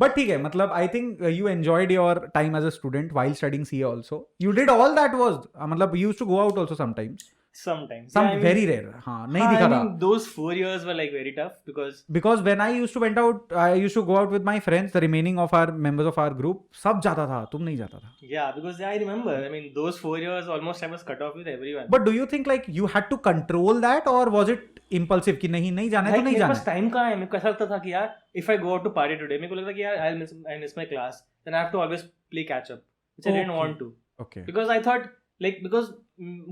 But ठीक है, मतलब I think you enjoyed your time as a student while studying CA also. You did all that was मतलब you used to go out also sometimes. Sometimes. Some Yeah, I mean, very rare. हाँ, नहीं I दिखा था. mean, those 4 years were like very tough because when I used to went out, I used to go out with my friends, the remaining of our members of our group. सब जाता था, तुम नहीं जाता था. because I remember. I mean, those 4 years almost I was cut off with everyone. But do you think like you had to control that or was it impulsive कि नहीं जाना है like तो नहीं मेरे जाना पास है? टाइम कहाँ है? मेरे को ऐसा लगता था कि यार if I go out to party today, मेरे को लगता था कि यार I miss my class, then I have to always play catch up, which I didn't Okay. want to. Okay. Because I thought because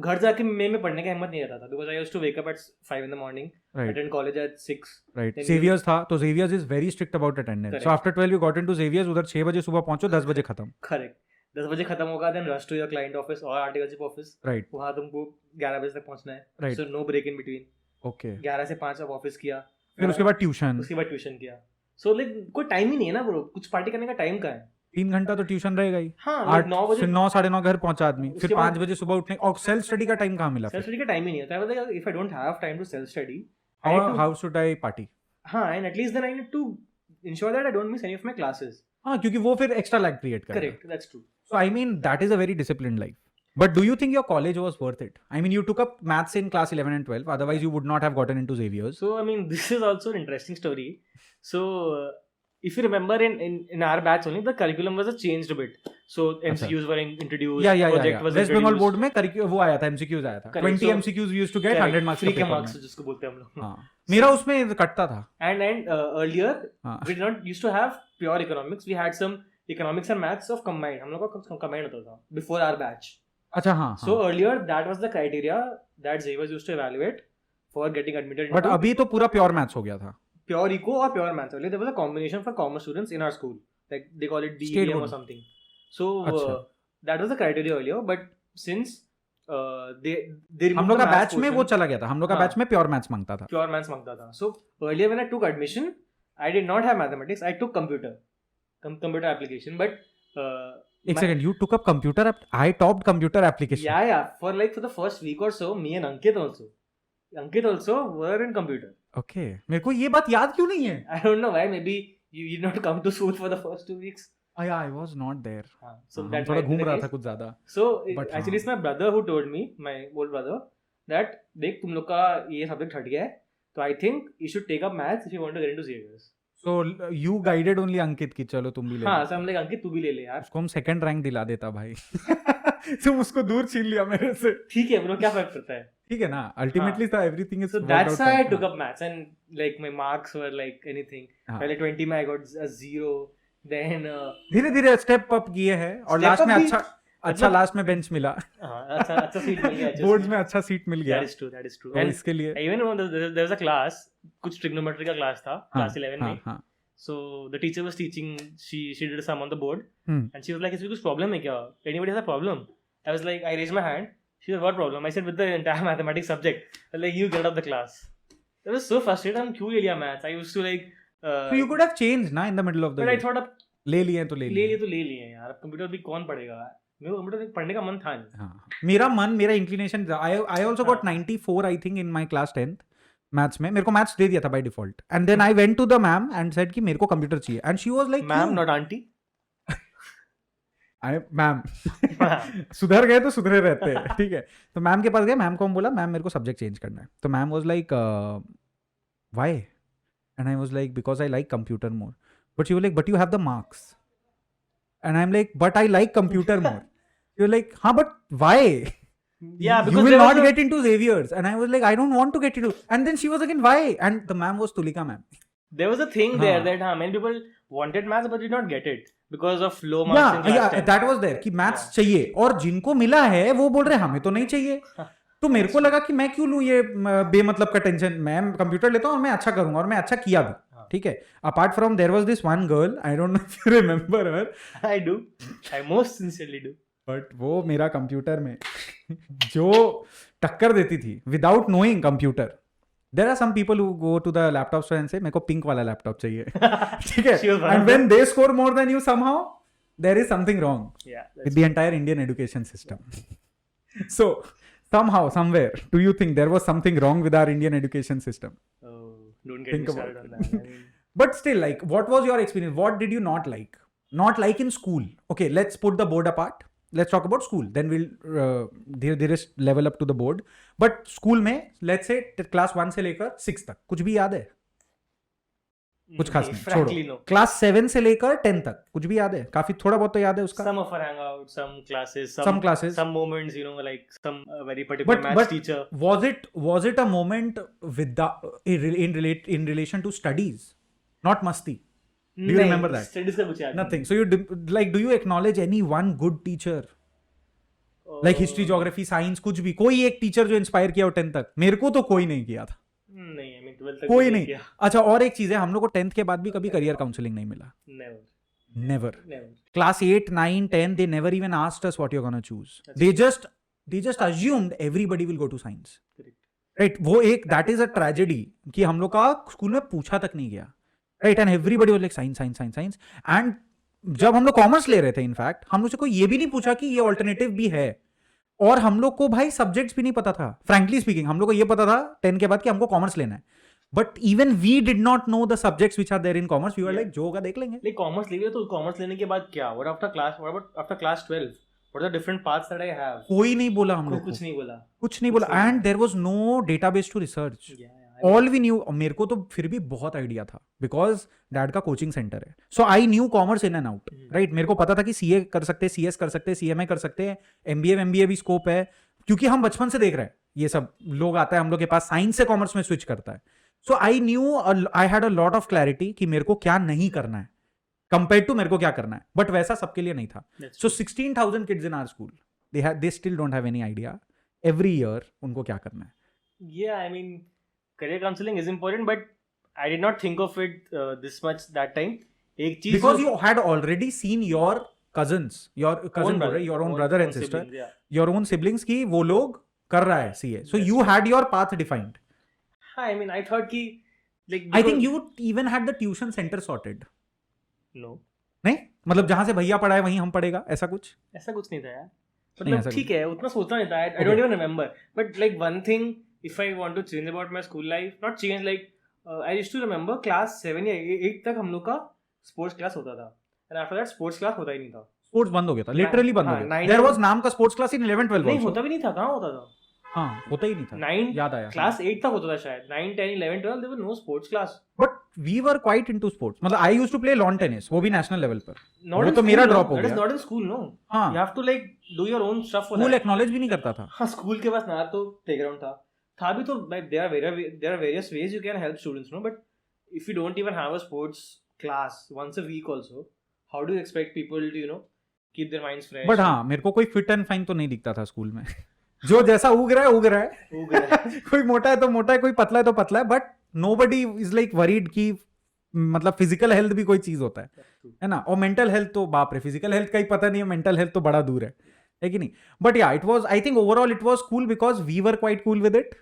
घर जाके मैं पढ़ने का हिम्मत नहीं रहता था because I used to wake up at 5 in the morning, Right. attend college at 6. Right. Then Xavier's था, तो Xavier's is very strict about attendance. Correct. So after 12 you got into Xavier's, उधर 6 बजे सुबह पहुंचो, 10 बजे खत्म. Correct. 10 बजे खत्म होगा, then rush to your client office or articleship office. Right. वहाँ तुमको 11 बजे तक पहुँचना है. Right. So no break in between. Okay. 11 से 5 अब ऑफिस किया. फिर उसके बाद ट्यूशन. उसके बाद ट्यूशन किया. So like कोई टाइम ही नहीं है ना ब्रो, कुछ पार्टी करने का टाइम कहाँ है? 3 घंटा तो ट्यूशन रहेगा ही. हाँ, 8 9 बजे फिर 9 साढ़े 9 घर पहुंचा आदमी. फिर उसके बाद- 5 बजे सुबह उठने और सेल्फ स्टडी का टाइम कहाँ मिला? सेल्फ स्टडी का टाइम ही नहीं है. तो I was like, if I don't have time to self study, How should I party? हाँ, and at least then I need to ensure that I don't miss any of my classes. हाँ, क्योंकि वो फिर extra lag create करेगा. Correct, that's true. So I mean that is a very disciplined life. But do you think your college was worth it? I mean you took up maths in class 11 and 12. Otherwise you would not have gotten into Xavier's. So I mean, this is also an interesting story. So if you remember in our batch only, the curriculum was changed a bit. So MCQs were introduced. Yeah. Project was West Bengal introduced. board में वो आया था, MCQs आया था. Correct. 20 So- MCQs we used to get, Correct. 100 marks Free का के paper marks में. जिसको बोलते हैं हम लोग. हाँ. मेरा उसमें कटता था. And earlier हाँ. we did not used to have pure economics. We had some economics and maths of combined. हम लोग का combined होता था before our batch. अच्छा हाँ. So earlier that was the criteria that Xavier's used to evaluate for getting admitted But into अभी तो पूरा प्योर मैथ्स हो गया था. pure eco or pure maths. Earlier there was a combination for commerce students in our school. Like they call it State DEM or board. something. So अच्छा. that was the criteria earlier. But since they removed हम लोग the का maths batch में portion, वो चला गया था. हम लोग का हाँ. बैच में प्योर मैथ्स मांगता था. pure maths मांगता था. So earlier when I took admission, I did not have mathematics. I took computer application. But एक second, you took up computer I topped computer application. yeah, for the first week or so, me and Ankit also were in computer. Okay. मेरे को ये बात याद क्यों नहीं है? I don't know why. Maybe you did not come to school for the first 2 weeks. Yeah, I was not there. So हम that थोड़ा might be घूम the रहा case. था कुछ ज्यादा. So But actually, it's my brother who told me, my old brother, that देख तुम लोग का ये सब्जेक्ट हट गया है, तो I think you should take up maths if you want to get into Xavier's. So you guided only अंकित कि चलो तुम भी ले हाँ, लो. so हम like अंकित तू भी ले ले यार. उसको हम सेकंड रैंक दिला देता भाई. तुम उसको दूर छीन लिया मेरे से. ठीक है ब्रो, क्या फर्क पड़ता है? ठीक है ना, अल्टीमेटली तो everything is So that's why I took up maths, and like my marks were like anything. हाँ. पहले 20 में I got a 0, then धीरे धीरे स्टेप अप किए हैं और Step लास्ट up में भी- अच्छा मतलब- लास्ट में बेंच मिला. अच्छा सीट मिल गया. बोर्ड्स में अच्छा सीट मिल गया. That is true. तो And इसके लिए even when there was a class, कुछ trigonometry का class था, class 11 में. हाँ. So the teacher was teaching. She did a sum on the board, Hmm. and she was like, "इसमें कुछ problem है क्या? Anybody has a problem?" I was like, I raised my hand. She said, "What problem?" I said, "With the entire mathematics subject." I was like, "You get out of the class." I was so frustrated. I'm क्यों ले लिया maths? I used to like. So you could have changed ना in the middle of the But I year. thought अब ले लिए तो ले ले लिए. लिए तो ले लिए यार. अब कंप्यूटर भी कौन पढ़ेगा? मेरे को कंप्यूटर पढ़ने का मन था नहीं. हाँ. मेरा इंक्लिनेशन I also got हाँ. 94 I think in my class 10th maths में. मेरे को मैथ्स दे दिया था by default and then I went to the ma'am and said कि मेरे को कंप्यूटर चाहिए and she was like Ma'am, not auntie. Ma'am सुधर गए तो सुधरे रहते हैं. ठीक है, तो मैम के पास गए. मैम को हम बोला मैम मेरे को सब्जेक्ट चेंज करना है. तो ma'am was like why and I was like because I like computer more. But you like but you have the marks and I am like but I like computer more. You like हाँ but why? Yeah, You because will there was not a- get into Xavier's. And I was like, I don't want to get into. And then she was again, why? And the ma'am was Tulika ma'am. There was a thing there हाँ. that many people wanted maths but did not get it because of low marks in class Yeah, 10. that was there कि maths Yeah. चाहिए और जिनको मिला है वो बोल रहे हैं हमें तो नहीं चाहिए. तो मेरे को लगा कि मैं क्यों लूं ये बेमतलब का टेंशन. मैं कंप्यूटर लेता हूँ और मैं अच्छा करूंगा और मैं अच्छा किया भी. हाँ. ठीक है. Apart from there was this one girl, I don't know if you remember her, I do. I most sincerely do. But वो मेरा कंप्यूटर में जो टक्कर देती थी without knowing computer. There are some people who go to the laptop store and say मेरे को pink वाला लैपटॉप चाहिए. ठीक है. She was one and of when they score more than you somehow there is something wrong Yeah. with the entire Indian education system. So somehow, somewhere, do you think there was something wrong with our Indian education system? Oh, don't get Think me about started on that. I mean, But still, like, what was your experience? What did you not like? Not like in school. Okay, let's put the board apart. Let's talk about school. Then we'll धीरे level up to the board. But school में, let's say class 1 से लेकर 6 तक कुछ भी याद है? कुछ खास नहीं, frankly, छोड़ो. no. Class 7 से लेकर 10 तक कुछ भी याद है? काफी थोड़ा बहुत तो याद है उसका. Some of our hangouts, some classes, some moments, you know, like some very particular maths teacher. Was it a moment with the in relation to studies, not masti? Do you remember that? Studies का कुछ याद Nothing. So do you acknowledge any one good teacher? Like history, geography, science, कुछ भी कोई एक teacher जो inspire किया हो 10 तक? मेरे को तो कोई नहीं किया था. नहीं, I mean 12 तक कोई नहीं. किया. अच्छा, और एक चीज है, हम लोग को 10th के बाद भी कभी करियर काउंसलिंग नहीं मिला. Never. Class 8, 9, 10, they never even asked us what you're gonna choose. They just assumed everybody will go to science. Right? वो एक that is a tragedy कि हम लोग का स्कूल में पूछा तक नहीं गया. Right? And everybody was like science. And जब हम लोग कॉमर्स ले रहे थे, इनफैक्ट हम लोग से कोई ये भी नहीं पूछा कि ये ऑल्टरनेटिव भी है. और हम लोग को भाई सब्जेक्ट्स भी नहीं पता था. फ्रैंकली स्पीकिंग, हम लोग को ये पता था 10 के बाद कि हमको कॉमर्स लेना है. But even we did not know the subjects which are there in commerce. We were like जो होगा देख लेंगे. लाइक कॉमर्स ले लिया तो कॉमर्स लेने के बाद क्या? What after class 12? What are the different paths that I have? कोई नहीं बोला हम लोग. कुछ नहीं बोला. And there was no database to research. All we knew, मेरे को तो फिर भी बहुत आइडिया था बिकॉज डैड का कोचिंग सेंटर है. So I knew commerce in and out. Right, मेरे को पता था कि सीए कर सकते हैं, सीएस कर सकते हैं, सीएमए कर सकते हैं, एमबीए भी स्कोप है, क्योंकि हम बचपन से देख रहे हैं ये सब लोग आता है हम लोग के पास, साइंस से कॉमर्स में स्विच करता है. So I knew, I had a lot of clarity कि मेरे को क्या नहीं करना है कंपेयर टू मेरे को क्या करना है. बट वैसा सबके लिए नहीं था. So 16,000 kids in our school, they still don't have any idea every year उनको क्या करना है. Yeah, I mean, career counseling is important, but I did not think of it this much that time. एक चीज because you had already seen your cousins, your own brother and sister, siblings, yeah. your own siblings की वो लोग कर रहा है CA. So you had your path defined. I mean, I thought कि like I think you even had the tuition center sorted. No. नहीं, मतलब जहां से भैया पढ़ाए वहीं हम पढ़ेगा, ऐसा कुछ नहीं था यार. मतलब ठीक है, उतना सोचना नहीं था. I don't even remember. But like one thing, if I want to change about my school life, not change, like I used to remember class 7 या 8 तक हम लोग का स्पोर्ट्स क्लास होता था. And after that sports class होता ही नहीं था. स्पोर्ट्स बंद हो गया था, लिटरली बंद हो गया. There was नाम का स्पोर्ट्स क्लास इन 11, 12 नहीं होता भी नहीं था. कहाँ होता था? हाँ, होता ही नहीं था. 9 याद आया. क्लास 8 तक होता था शायद. 9, 10, 11, 12 there were no sports class. But we were quite into sports. मतलब I used to play lawn tennis, वो भी national level पर. Not वो in तो school, मेरा no. drop हो That गया. is not in school, no. हाँ. You have to like do your own stuff for School that. acknowledge भी नहीं करता था. हाँ, स्कूल के पास ना तो प्लेग्राउंड था भी तो there are various ways you can help students, no? But if you don't even have a sports class once a week also, how do you expect people to, you know, keep their minds fresh? But हाँ, मेरे को कोई fit and fine तो नहीं दिखता था school में. जो जैसा उग रहा है कोई मोटा है तो मोटा है, कोई पतला है तो पतला है. But nobody is like worried कि मतलब फिजिकल हेल्थ भी कोई चीज होता है ना. और मेंटल हेल्थ तो बाप रे, फिजिकल हेल्थ का ही पता नहीं है, मेंटल हेल्थ तो बड़ा दूर है कि नहीं. But yeah, it was, I think overall it was cool because we were quite cool with it.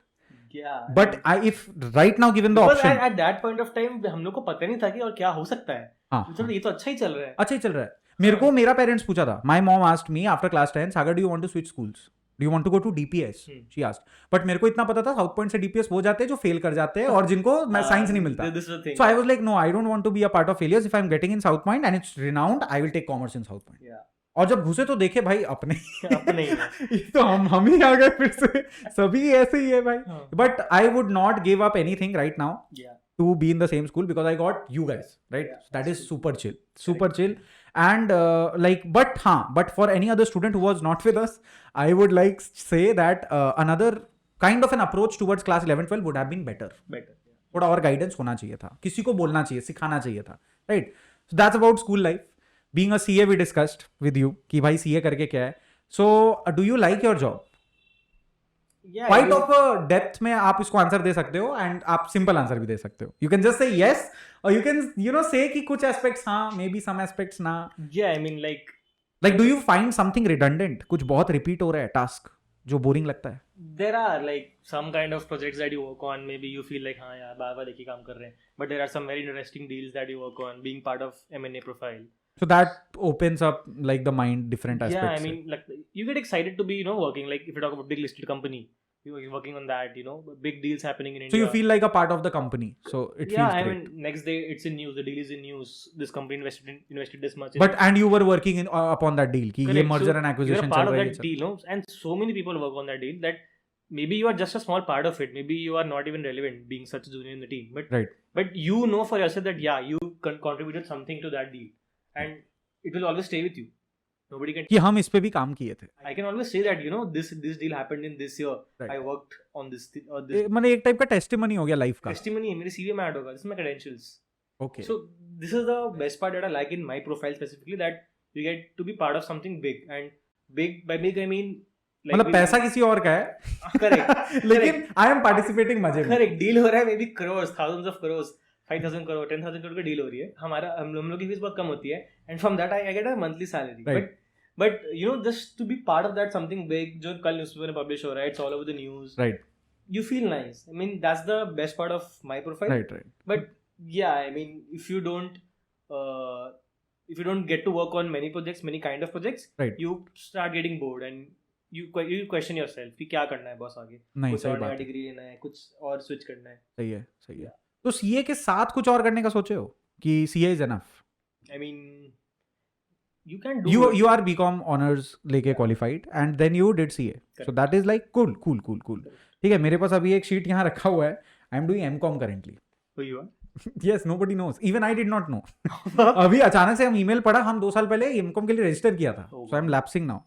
But if right now given the option, at that point of time हम लोग को पता नहीं था कि और क्या हो सकता है. मतलब ये तो अच्छा ही चल रहा है. मेरे को मेरा पेरेंट्स पूछा था. My mom asked me after class 10, Sagar do you want to switch schools, do you want to go to DPS, she asked. But मेरे को इतना पता था साउथ पॉइंट से डीपीएस वो जाते हैं जो फेल कर जाते हैं और जिनको साइंस नहीं मिलता. So I was like no, I don't want to be a part of failures. If I am getting in South Point and it's renowned, I will take commerce in South Point. और जब घुसे तो देखे भाई अपने ये तो हम ही आ गए फिर से, सभी ऐसे ही है भाई. But I would not give up anything right now to be in the same school because I got you guys, right? That is super chill. And but for any other student who was not with us, I would like say that another kind of an approach towards class 11, 12 would have been better. थोड़ा और guidance होना चाहिए था, किसी को बोलना चाहिए, सिखाना चाहिए था, right? So that's about school life. Being a CA, we discussed with you कि भाई CA करके क्या है. So do you like your job? Quite of depth में आप इसको आंसर दे सकते हो एंड आप सिंपल आंसर भी दे सकते हो. You can just say yes और यू कैन से कि कुछ एस्पेक्ट्स हाँ, मे बी सम एस्पेक्ट्स ना. I mean like do you find something redundant, कुछ बहुत रिपीट हो रहा है टास्क जो बोरिंग लगता है? There are like some kind of projects that you work on, maybe you feel like हाँ यार बार-बार एक ही काम कर रहे हैं, but there are some very interesting deals that you work on being part of M&A profile. So that opens up like the mind different aspects. Yeah, I mean like you get excited to be, you know, working, like if you talk about big listed company, You're working on that, big deals happening in So India. you feel like a part of the company. So it Yeah, feels I great. mean, next day it's in news. The deal is in news. This company invested this much. But and you were working in upon that deal. कि ये Correct. merger So and you're acquisition a part चल of रहा है, that deal, no? And so many people work on that deal that maybe you are just a small part of it. Maybe you are not even relevant being such a junior in the team. Right. But you know for yourself that yeah, you contributed something to that deal, and it will always stay with you. Nobody can. कि हम इस पे भी काम किए थे. I can always say that this deal happened in this year. Right. I worked on this this मतलब एक टाइप का टेस्टिमनी हो गया लाइफ का. testimony है मेरे CV में ऐड होगा. This is my credentials. Okay. So this is the best part that I like in my profile specifically, that you get to be part of something big, and big by big I mean like मतलब पैसा किसी और का है. Correct. लेकिन I am participating मजे में. Correct. Deal हो रहा है maybe crores, thousands of crores, 5,000 crore, 10,000 crore की deal हो रही है. हम लोग की फीस बहुत कम होती है, and from that I get a monthly salary. Right. But just to be part of that something big जो कल न्यूज़पेपर में publish हो रहा है, it's all over the news. Right. You feel nice. I mean that's the best part of my profile. Right. But yeah, I mean if you don't get to work on many projects, many kind of projects, Right. you start getting bored and you question yourself कि क्या करना है boss आगे. नहीं, कुछ सही और नया बात है. डिग्री लेना है, कुछ और स्विच करना है. सही है. तो सीए के साथ कुछ और करने का सोचे हो कि CA is enough? I mean you can do You are BCom honors लेके qualified and then you did CA. So that is like cool. ठीक है, मेरे पास अभी एक शीट यहाँ रखा हुआ है. I am doing MCom currently. who you are. Yes, nobody knows. Even I did not know. अभी अचानक से हम ईमेल पढ़ा, हम 2 साल पहले MCom के लिए रजिस्टर किया था. So I am lapsing now.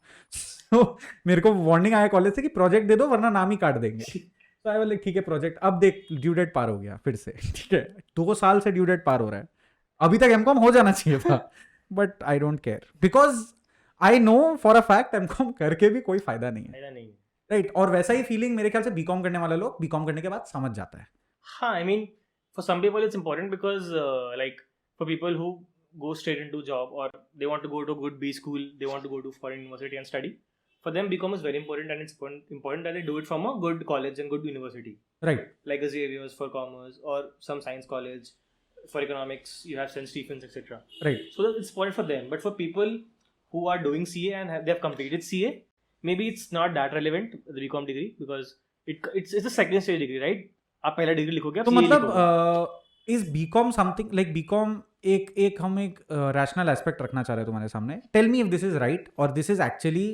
So मेरे को वार्निंग आया कॉलेज से कि प्रोजेक्ट दे दो वरना नाम ही काट देंगे. तो आई वाज लाइक ठीक है प्रोजेक्ट. अब देख ड्यू डेट पार हो गया फिर से. ठीक है, 2 साल से ड्यू डेट पार हो रहा है. अभी तक MCom हो जाना चाहिए था. But I don't care because I know for a fact MCom करके भी कोई फायदा नहीं है. फायदा नहीं है. राइट. और वैसा ही फीलिंग मेरे ख्याल से BCom करने वाला लोग BCom करने के बाद समझ जाता है. हाँ, I mean for some people it's important because like for people who go straight into job or they want to go to a good B school, they want to go to foreign university and study, for them BCom is very important, and it's important that they do it from a good college and good university, Right. like a Xavier's for commerce or some science college. For economics you have St. Stephen's, etc. Right. So that it's important for them. But for people who are doing CA and they have completed CA, maybe it's not that relevant, the BCom degree, because it's a second stage degree, right? आप पहला degree लिखोगे, तो मतलब is BCom something like BCom एक हम एक rational aspect रखना चाह रहे हैं तुम्हारे सामने. Tell me if this is right और this is actually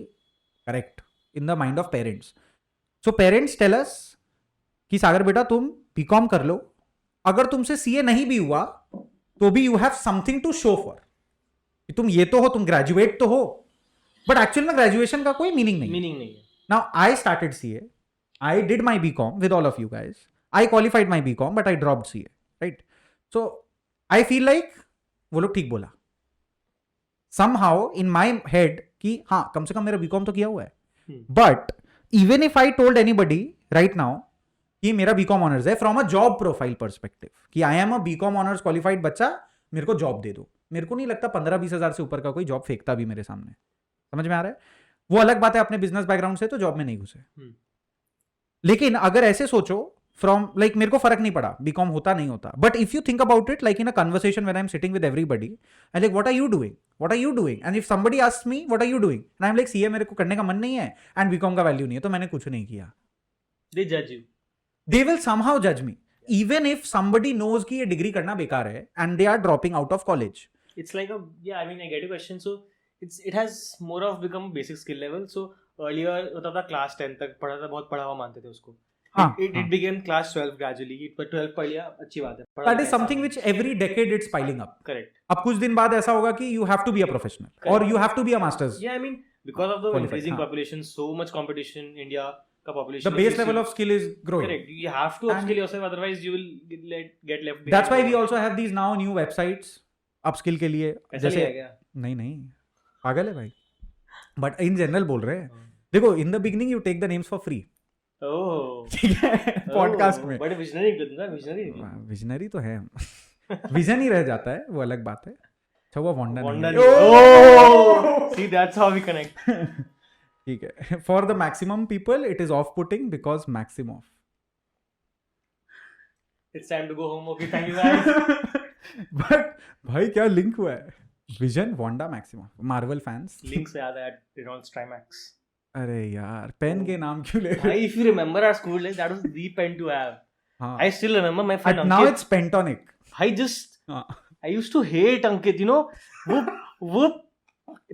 correct in the mind of parents. So parents tell us कि सागर बेटा तुम BCom कर लो, अगर तुमसे CA नहीं भी हुआ तो भी you have something to show for. तुम ये तो हो, तुम ग्रेजुएट तो हो, बट एक्चुअल में ग्रेजुएशन का कोई मीनिंग नहीं है. Now I started CA, I did my BCom with all of you guys, I qualified my BCom but I dropped CA. Right. So I feel like वो लोग ठीक बोला somehow in my head कि हाँ कम से कम मेरा BCom तो किया हुआ है. But even if I told anybody right now कि मेरा BCom ऑनर्स है from a job profile perspective कि I am a BCom honours qualified बच्चा, मेरे को जॉब दे दो, मेरे को नहीं लगता 15-20 हजार से ऊपर का कोई जॉब फेंकता भी मेरे सामने. समझ में आ रहा है? वो अलग बात है अपने बिजनेस बैकग्राउंड से तो जॉब में नहीं घुसे. लेकिन अगर ऐसे सोचो फ्रॉम लाइक मेरे को फर्क नहीं पड़ा BCom होता नहीं होता, but if you think about it like in a conversation when I am sitting with everybody I like what are you doing and if somebody asks me what are you doing and I am like CA मेरे को करने का मन नहीं है and BCom का value नहीं है, तो मैंने कुछ नहीं किया. They judge you. They will somehow judge me even if somebody knows कि ये डिग्री करना बेकार है and they are dropping out of college. It's like I mean I get your question. So it has more of become basic skill level. So earlier होता था class 10 तक पढ़ा था, बहुत पढ़ा हुआ मानते थे उसको. It became class 12 gradually. But 12 पढ़ लिया अच्छी बात है. That is something which every decade it's piling up. Correct. अब कुछ दिन बाद ऐसा होगा कि you have to be a professional or you have to be a masters. Yeah, I mean because of the Qualified, increasing हाँ. population, so much competition in India. The base level of skill is growing. Correct. You have to upskill yourself, otherwise you will get left behind. That's why we also have these now new websites upskill के लिए. जैसे नहीं पागल है भाई, but in general बोल रहे हैं. देखो in the beginning you take the names for free. ठीक है पॉडकास्ट में. बड़े विजनरी निकलते हैं. विजनरी तो है, विजन ही रह जाता है, वो अलग बात है. अच्छा वो wonder. See, that's how we connect. ठीक है. For the maximum people it is of putting because maxim of. It's time to go home. Okay, thank you guys. But भाई क्या लिंक हुआ है? Vision Wanda maximum Marvel fans. Link से याद है Reynolds Trimax. अरे यार पेन के नाम क्यों ले रहे If you remember our school days, that was the pen to have. हाँ I still remember my friend now Ankit. it's pentonic I हाँ used to hate Ankit, you know. वो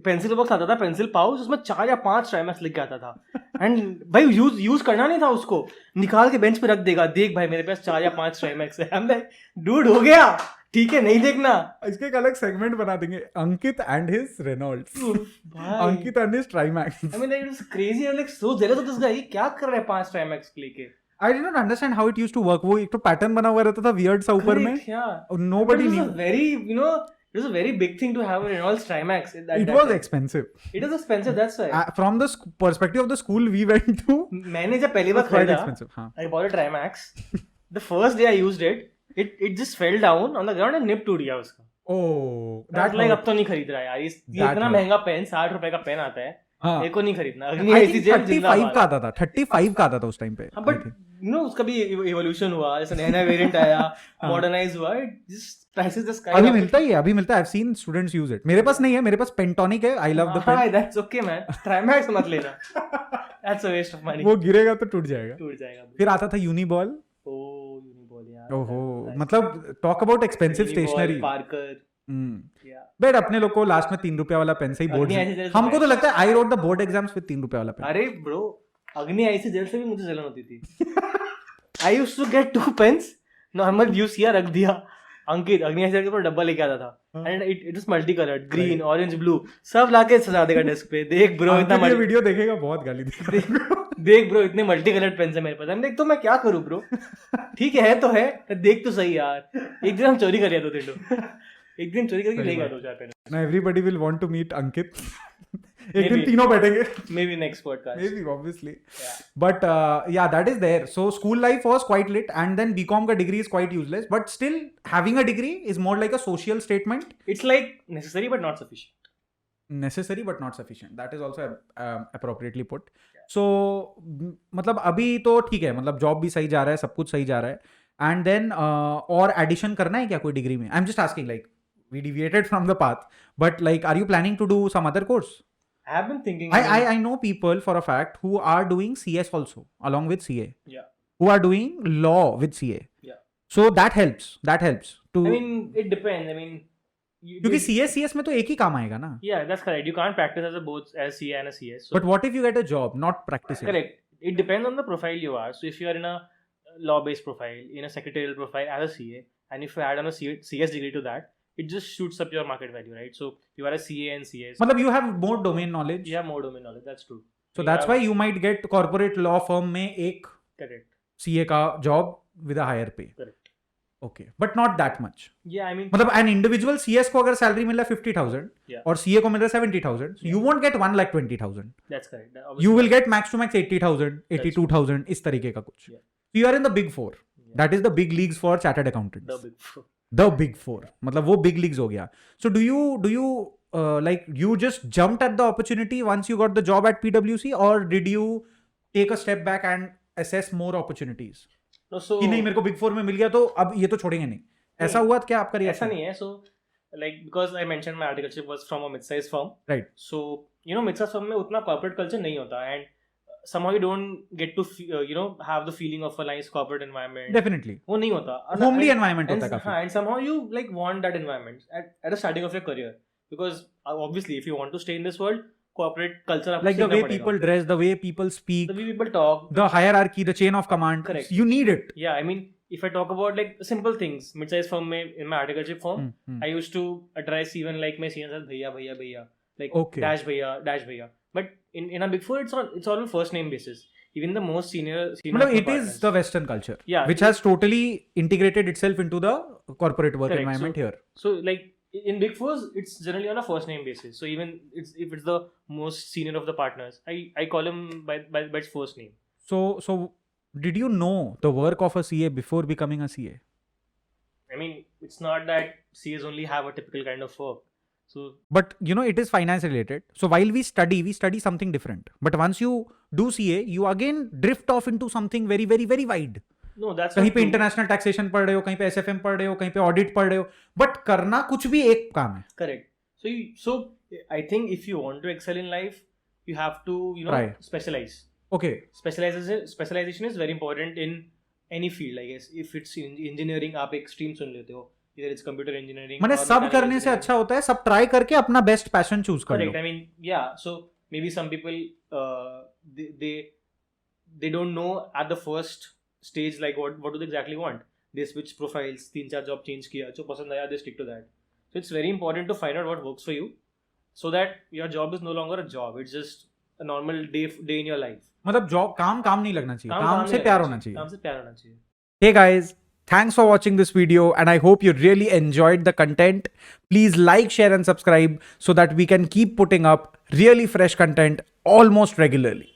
पेंसिल बॉक्स आता था, पेंसिल पाउच, उसमें 4 या 5 Trimax लिख के आता था एंड भाई यूज करना नहीं था उसको, निकाल के बेंच पे रख देगा, देख भाई मेरे पास 4 या 5 ट्राइमैक्स है। I'm like, डूड हो गया, ठीक है नहीं देखना। इसके एक अलग सेगमेंट बना देंगे, Ankit and his Reynolds, Ankit and his Trimax. I mean, it was crazy. I'm like so jealous of this guy. ये क्या कर रहा है 5 ट्राइमैक्स लेके? I did not understand how it used to work. वो एक तो पैटर्न बना हुआ रहता था वियर्ड सा ऊपर में, Correct, yeah. nobody But it was knew. a very, you know, it was a very big thing to have a Reynolds Trimax. It was expensive. It was expensive, that's why. From the perspective of the school we went to, मैंने जब पहली बार it was quite खरीदा, expensive. हाँ. I bought a Trimax. The first day I used it, it just fell down on the ground and nip टूट गया उसका। Oh, That like अब तो नहीं खरीद रहा है यार, ये That इतना hurt. महंगा पेन, 60 रुपए का पेन आता है, हाँ. मेरे को नहीं खरीदना। अग्नि I ऐसी think जेल 35 जिंदाबाद। का आता था, 35 का आता था उस टाइम पे. हाँ I but think. You know उसका भी इवोल्यूशन हुआ, जैसे नया वेरिएंट आया, मॉडर्नाइज हुआ, इट जस्ट प्राइसेस जस्ट अभी मिलता ही है, अभी मिलता है. I've seen students use it. मेरे पास नहीं है, मेरे पास पेंटोनिक है. I love the pen. हाँ दैट्स ओके मैन, ट्राइमैक्स मत लेना, that's a waste of money, वो गिरेगा तो टूट जाएगा. टूट जाएगा। फिर आता था यूनिबॉल. ओ यूनिबॉल यार, ओहो, मतलब talk about expensive stationery. Parker, या बट अपने लोग को लास्ट में 3 रुपए वाला पेन से ही बोर्ड, अग्नि ऐसे जैसे हमको तो लगता है I wrote the board exams with 3 रुपए वाला पेन. अरे ब्रो, अग्नि ऐसी जेल से भी मुझे जलन होती थी। I used to get 2 pens, normal use किया, रख दिया। अंकित अग्नि ऐसे के ऊपर डब्बा लेके आता था and it was multi coloured, green, orange, blue, सब लाके सजा देगा डेस्क पे। देख ब्रो इतना ये वीडियो देखेगा बहुत गाली देगा. देख ब्रो इतने मल्टी कलर्ड पेन है मेरे पास। हम देख तो मैं क्या करूं ब्रो, ठीक है तो है, देख तो सही यार। एक दिन हम चोरी कर लिया 2-3 लोग, एक दिन चोरी करके ले गया 2-4 pen. Now everybody will want to meet Ankit. एक दिन Maybe. तीनों बैठेंगे. Maybe next podcast. Maybe, obviously. Yeah. But yeah, that is there. So school life was quite lit, and then BCom का degree is quite useless. But still, having a degree is more like a social statement. It's like necessary but not sufficient. Necessary but not sufficient. That is also appropriately put. So मतलब अभी तो ठीक है, मतलब job भी सही जा रहा है, सब कुछ सही जा रहा है. And then और एडिशन करना है क्या कोई डिग्री में? I'm just asking, like we deviated from the path, but like are you planning to do some other course? I have been thinking. I know people for a fact who are doing CS also along with CA. Yeah. Who are doing law with CA. Yeah. So that helps. That helps to. I mean, it depends. I mean, क्योंकि CS में तो एक ही काम आएगा ना. Yeah, that's correct. You can't practice as a both as CA and a CS. So But what if you get a job not practicing? correct. It depends on the profile you are. So if you are in a law-based profile, in a secretarial profile as a CA, and if you add on a CS degree to that, it just shoots up your market value, right? So you are a CA and CS. मतलब you have more domain knowledge. You have more domain knowledge. That's true. So that's why you might get corporate law firm में एक Correct. CA का job with a higher pay. Correct. Okay, but not that much. Yeah, I mean, मतलब an individual CS को अगर salary मिल रहा है 50,000 Yeah. और CA को मिल रहा है 70,000, so you won't get 1,20,000. that's correct. That You obviously- will get max to max 80,000, 82,000 इस तरीके का कुछ. Yeah. So you are in the big four. Yeah. That is the big leagues for chartered accountants. The big four. The big four. मतलब वो big leagues हो गया. So do you like you just jumped at the opportunity once you got the job at PwC, or did you take a step back and assess more opportunities? No, so कि नहीं मेरे को big four में मिल गया तो अब ये तो छोड़ेंगे नहीं. ऐसा हुआ क्या आपका ऐसा रिएक्शन? नहीं है. So like because I mentioned my articleship was from a mid-sized firm. Right. So you know mid-sized firm में उतना corporate culture नहीं होता and somehow you don't get to you know have the feeling of a nice corporate environment. Definitely. वो नहीं होता. Homely And- environment and, होता है काफी. हाँ, and somehow you like want that environment at the starting of your career because obviously if you want to stay in this world, corporate culture आपको Like the सीखना way पड़ेगा. people dress, the way people speak, the way people talk. the hierarchy, the chain of command. Correct. You need it. Yeah, I mean if I talk about like simple things, mid-sized firm में in my articleship firm, I used to address even like my seniors as भैया भैया भैया, like Okay. dash भैया. But in a big four, it's all on first name basis. Even the most senior मतलब of the it is partners. the Western culture, Yeah, which has totally integrated itself into the corporate work Correct. environment here. So like in big fours, it's generally on a first name basis. So even if it's the most senior of the partners, I call him by its first name. So did you know the work of a CA before becoming a CA? I mean, it's not that CAs only have a typical kind of work. So But you know, it is finance related. So while we study something different. But once you do CA, you again drift off into something very, very, very wide. no, that's कहीं not पे true. International taxation पढ़ रहे हो, कहीं पे SFM पढ़ रहे हो, कहीं पे ऑडिट पढ़ रहे हो, बट करना कुछ भी एक काम है. Correct. So I think if you want to excel in life, you have to, you know, Try. specialize. Okay. Specialization is very important in any field, I guess. If it's engineering, आप एक stream चुन लेते हो, either it's computer engineering. मैंने or सब mechanical करने से engineering. अच्छा होता है सब ट्राई करके अपना बेस्ट पैशन चूज कर लो. Correct. I mean, yeah. So maybe some people they don't know at the first stage like what do they exactly want. They switch profiles, 3-4 job change किया, जो पसंद आया they stick to that. So it's very important to find out what works for you, so that your job is no longer a job. It's just a normal day in your life. मतलब job काम नहीं लगना चाहिए, काम से नहीं प्यार लगना होना चाहिए. काम से प्यार होना चाहिए. Hey guys, thanks for watching this video and I hope you really enjoyed the content. Please like, share and subscribe so that we can keep putting up really fresh content almost regularly.